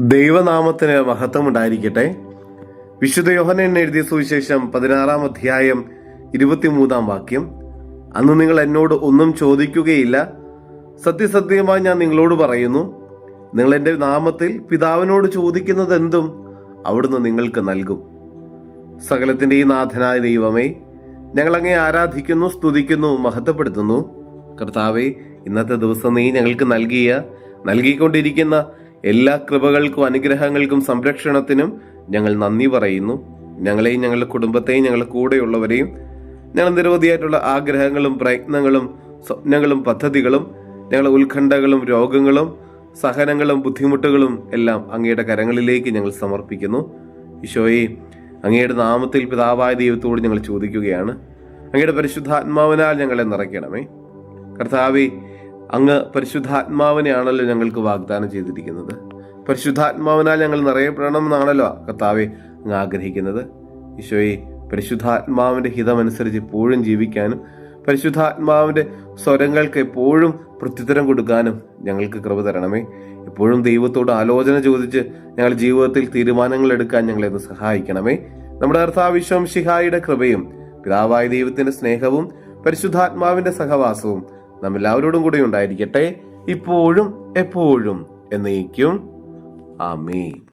ദൈവനാമത്തിന് മഹത്വം ഉണ്ടായിരിക്കട്ടെ. വിശുദ്ധ യോഹന്നാൻ എഴുതിയ സുവിശേഷം 16-ാം അധ്യായം 23-ാം വാക്യം. അന്ന് നിങ്ങൾ എന്നോട് ഒന്നും ചോദിക്കുകയില്ല. സത്യസത്യമായി ഞാൻ നിങ്ങളോട് പറയുന്നു, നിങ്ങൾ എൻ്റെ നാമത്തിൽ പിതാവിനോട് ചോദിക്കുന്നത് എന്തും അവിടുന്ന് നിങ്ങൾക്ക് നൽകും. സകലത്തിൻ്റെ ഈ നാഥനായ ദൈവമേ, ഞങ്ങൾ അങ്ങേ ആരാധിക്കുന്നു, സ്തുതിക്കുന്നു, മഹത്വപ്പെടുത്തുന്നു. കർത്താവേ, ഇന്നത്തെ ദിവസം നീ ഞങ്ങൾക്ക് നൽകിക്കൊണ്ടിരിക്കുന്ന എല്ലാ കൃപകൾക്കും അനുഗ്രഹങ്ങൾക്കും സംരക്ഷണത്തിനും ഞങ്ങൾ നന്ദി പറയുന്നു. ഞങ്ങളെയും ഞങ്ങളുടെ കുടുംബത്തെയും ഞങ്ങളുടെ കൂടെയുള്ളവരെയും ഞങ്ങൾ നിരവധിയായിട്ടുള്ള ആഗ്രഹങ്ങളും പ്രയത്നങ്ങളും സ്വപ്നങ്ങളും പദ്ധതികളും ഞങ്ങളുടെ ഉത്കണ്ഠകളും രോഗങ്ങളും സഹനങ്ങളും ബുദ്ധിമുട്ടുകളും എല്ലാം അങ്ങയുടെ കരങ്ങളിലേക്ക് ഞങ്ങൾ സമർപ്പിക്കുന്നു. ഈശോയെ, അങ്ങയുടെ നാമത്തിൽ പിതാവായ ദൈവത്തോട് ഞങ്ങൾ ചോദിക്കുകയാണ്, അങ്ങയുടെ പരിശുദ്ധാത്മാവിനാൽ ഞങ്ങളെ നിറയ്ക്കണമേ. കർത്താവേ, അങ്ങ് പരിശുദ്ധാത്മാവിനെയാണല്ലോ ഞങ്ങൾക്ക് വാഗ്ദാനം ചെയ്തിരിക്കുന്നത്. പരിശുദ്ധാത്മാവിനാൽ ഞങ്ങൾ നിറയപ്പെടണമെന്നാണല്ലോ കർത്താവെ അങ്ങ് ആഗ്രഹിക്കുന്നത്. ഈശോയെ, പരിശുദ്ധാത്മാവിന്റെ ഹിതമനുസരിച്ച് എപ്പോഴും ജീവിക്കാനും പരിശുദ്ധാത്മാവിന്റെ സ്വരങ്ങൾക്ക് എപ്പോഴും പ്രത്യുത്തരം കൊടുക്കാനും ഞങ്ങൾക്ക് കൃപ തരണമേ. എപ്പോഴും ദൈവത്തോട് ആലോചന ചോദിച്ച് ഞങ്ങൾ ജീവിതത്തിൽ തീരുമാനങ്ങൾ എടുക്കാൻ ഞങ്ങളെ ഒന്ന് സഹായിക്കണമേ. നമ്മുടെ കർത്താവ് മിശിഹായുടെ കൃപയും പിതാവായ ദൈവത്തിന്റെ സ്നേഹവും പരിശുദ്ധാത്മാവിന്റെ സഹവാസവും നമ്മെല്ലാവരോടും കൂടെ ഉണ്ടായിരിക്കട്ടെ, ഇപ്പോഴും എപ്പോഴും എന്നേക്കും. ആമേൻ.